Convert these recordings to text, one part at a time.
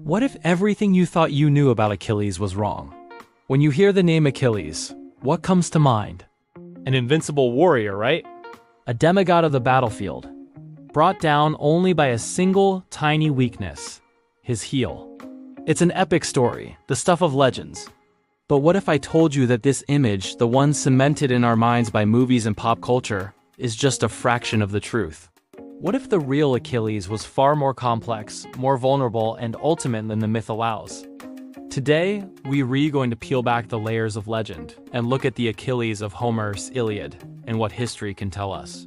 What if everything you thought you knew about Achilles was wrong? When you hear the name Achilles, what comes to mind? An invincible warrior, right? A demigod of the battlefield, brought down only by a single tiny weakness, his heel. It's an epic story, the stuff of legends. But what if I told you that this image, the one cemented in our minds by movies and pop culture, is just a fraction of the truth? What if the real Achilles was far more complex, more vulnerable, and ultimate than the myth allows? Today, we're going to peel back the layers of legend and look at the Achilles of Homer's Iliad and what history can tell us.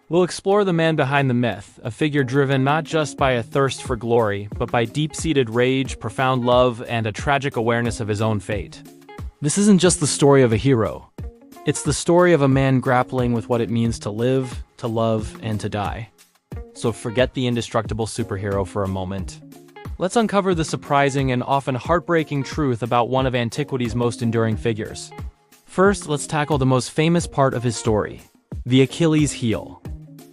We'll explore the man behind the myth, a figure driven not just by a thirst for glory, but by deep-seated rage, profound love, and a tragic awareness of his own fate. This isn't just the story of a hero. It's the story of a man grappling with what it means to live, to love, and to die. So forget the indestructible superhero for a moment. Let's uncover the surprising and often heartbreaking truth about one of antiquity's most enduring figures. First, let's tackle the most famous part of his story, the Achilles heel.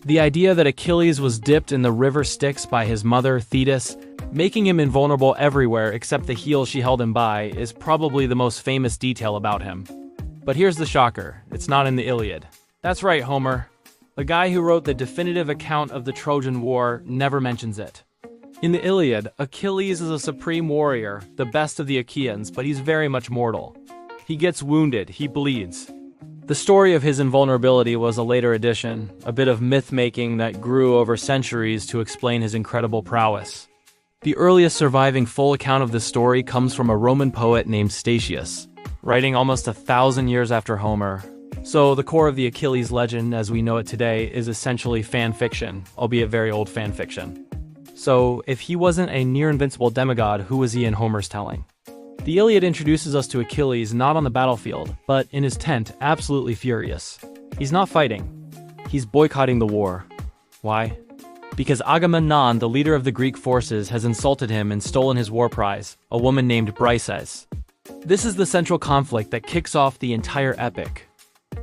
The idea that Achilles was dipped in the river Styx by his mother, Thetis, making him invulnerable everywhere except the heel she held him by, is probably the most famous detail about him. But here's the shocker, it's not in the Iliad. That's right, Homer. The guy who wrote the definitive account of the Trojan War never mentions it. In the Iliad, Achilles is a supreme warrior, the best of the Achaeans, but he's very much mortal. He gets wounded, he bleeds. The story of his invulnerability was a later addition, a bit of myth-making that grew over centuries to explain his incredible prowess. The earliest surviving full account of this story comes from a Roman poet named Statius, writing almost 1,000 years after Homer. So the core of the Achilles legend, as we know it today, is essentially fan fiction, albeit very old fan fiction. So if he wasn't a near-invincible demigod, who was he in Homer's telling? The Iliad introduces us to Achilles not on the battlefield, but in his tent, absolutely furious. He's not fighting. He's boycotting the war. Why? Because Agamemnon, the leader of the Greek forces, has insulted him and stolen his war prize, a woman named Briseis. This is the central conflict that kicks off the entire epic.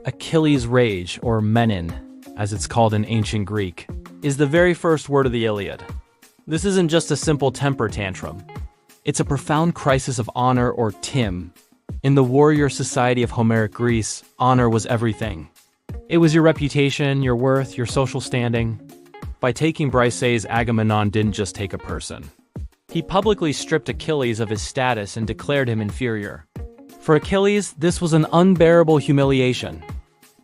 Achilles' rage, or menin, as it's called in ancient Greek, is the very first word of the Iliad. This isn't just a simple temper tantrum. It's a profound crisis of honor, or tim. In the warrior society of Homeric Greece, honor was everything. It was your reputation, your worth, your social standing. By taking Briseis, Agamemnon didn't just take a person. He publicly stripped Achilles of his status and declared him inferior. For Achilles, this was an unbearable humiliation.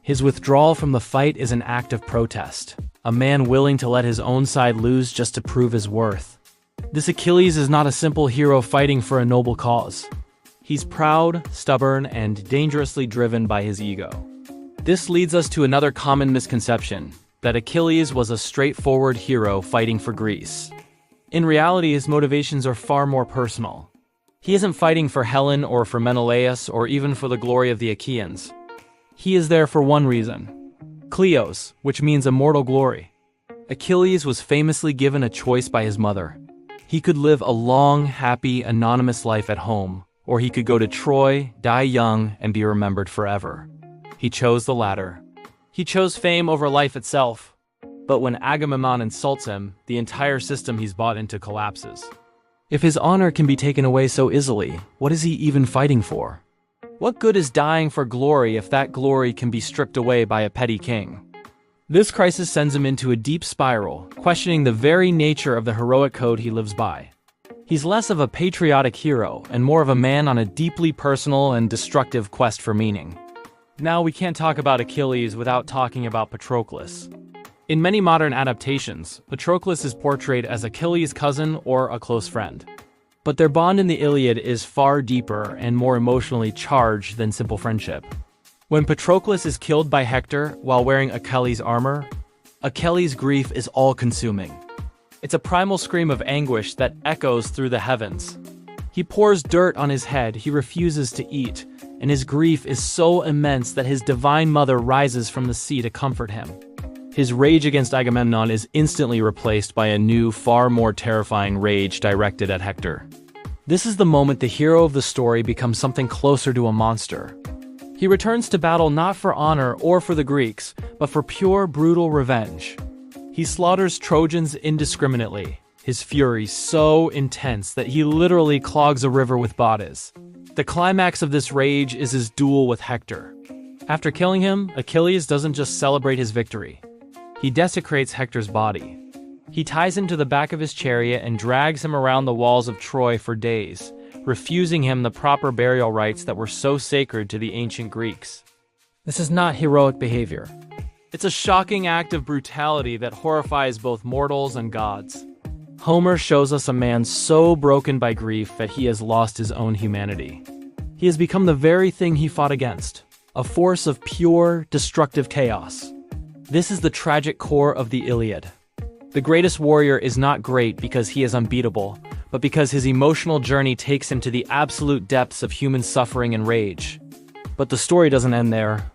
His withdrawal from the fight is an act of protest, a man willing to let his own side lose just to prove his worth. This Achilles is not a simple hero fighting for a noble cause. He's proud, stubborn, and dangerously driven by his ego. This leads us to another common misconception, that Achilles was a straightforward hero fighting for Greece. In reality, his motivations are far more personal. He isn't fighting for Helen or for Menelaus or even for the glory of the Achaeans. He is there for one reason: Kleos, which means immortal glory. Achilles was famously given a choice by his mother. He could live a long, happy, anonymous life at home, or he could go to Troy, die young, and be remembered forever. He chose the latter. He chose fame over life itself. But when Agamemnon insults him, the entire system he's bought into collapses. If his honor can be taken away so easily, what is he even fighting for? What good is dying for glory if that glory can be stripped away by a petty king? This crisis sends him into a deep spiral, questioning the very nature of the heroic code he lives by. He's less of a patriotic hero and more of a man on a deeply personal and destructive quest for meaning. Now, we can't talk about Achilles without talking about Patroclus. In many modern adaptations, Patroclus is portrayed as Achilles' cousin or a close friend. But their bond in the Iliad is far deeper and more emotionally charged than simple friendship. When Patroclus is killed by Hector while wearing Achilles' armor, Achilles' grief is all-consuming. It's a primal scream of anguish that echoes through the heavens. He pours dirt on his head, he refuses to eat, and his grief is so immense that his divine mother rises from the sea to comfort him. His rage against Agamemnon is instantly replaced by a new, far more terrifying rage directed at Hector. This is the moment the hero of the story becomes something closer to a monster. He returns to battle not for honor or for the Greeks, but for pure, brutal revenge. He slaughters Trojans indiscriminately, his fury so intense that he literally clogs a river with bodies. The climax of this rage is his duel with Hector. After killing him, Achilles doesn't just celebrate his victory. He desecrates Hector's body. He ties him to the back of his chariot and drags him around the walls of Troy for days, refusing him the proper burial rites that were so sacred to the ancient Greeks. This is not heroic behavior. It's a shocking act of brutality that horrifies both mortals and gods. Homer shows us a man so broken by grief that he has lost his own humanity. He has become the very thing he fought against, a force of pure, destructive chaos. This is the tragic core of the Iliad. The greatest warrior is not great because he is unbeatable, but because his emotional journey takes him to the absolute depths of human suffering and rage. But the story doesn't end there.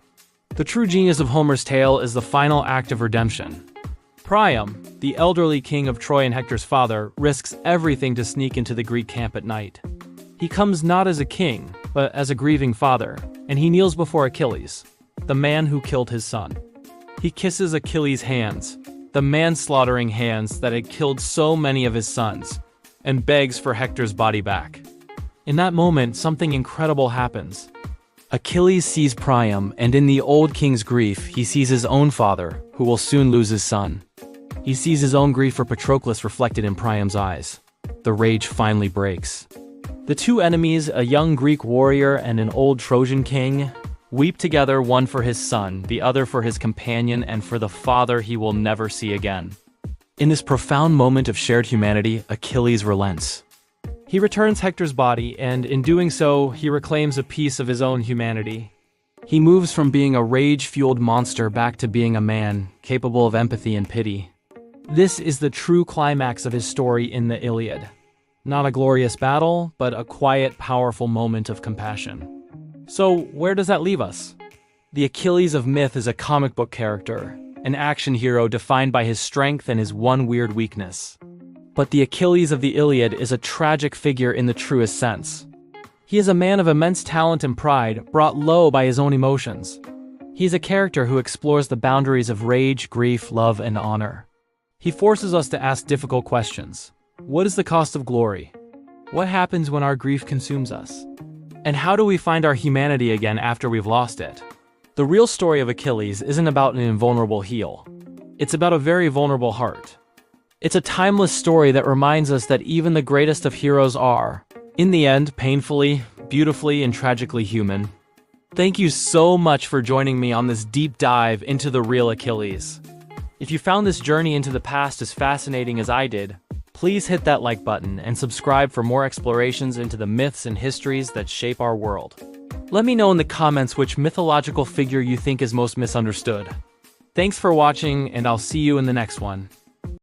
The true genius of Homer's tale is the final act of redemption. Priam, the elderly king of Troy and Hector's father, risks everything to sneak into the Greek camp at night. He comes not as a king, but as a grieving father, and he kneels before Achilles, the man who killed his son. He kisses Achilles' hands, the manslaughtering hands that had killed so many of his sons, and begs for Hector's body back. In that moment, something incredible happens. Achilles sees Priam, and in the old king's grief, he sees his own father, who will soon lose his son. He sees his own grief for Patroclus reflected in Priam's eyes. The rage finally breaks. The two enemies, a young Greek warrior and an old Trojan king, weep together, one for his son, the other for his companion, and for the father he will never see again. In this profound moment of shared humanity, Achilles relents. He returns Hector's body, and in doing so, he reclaims a piece of his own humanity. He moves from being a rage-fueled monster back to being a man, capable of empathy and pity. This is the true climax of his story in the Iliad. Not a glorious battle, but a quiet, powerful moment of compassion. So, where does that leave us? The Achilles of myth is a comic book character, an action hero defined by his strength and his one weird weakness. But the Achilles of the Iliad is a tragic figure in the truest sense. He is a man of immense talent and pride, brought low by his own emotions. He is a character who explores the boundaries of rage, grief, love, and honor. He forces us to ask difficult questions. What is the cost of glory? What happens when our grief consumes us? And how do we find our humanity again after we've lost it? The real story of Achilles isn't about an invulnerable heel. It's about a very vulnerable heart. It's a timeless story that reminds us that even the greatest of heroes are, in the end, painfully, beautifully, and tragically human. Thank you so much for joining me on this deep dive into the real Achilles. If you found this journey into the past as fascinating as I did, please hit that like button and subscribe for more explorations into the myths and histories that shape our world. Let me know in the comments which mythological figure you think is most misunderstood. Thanks for watching, and I'll see you in the next one.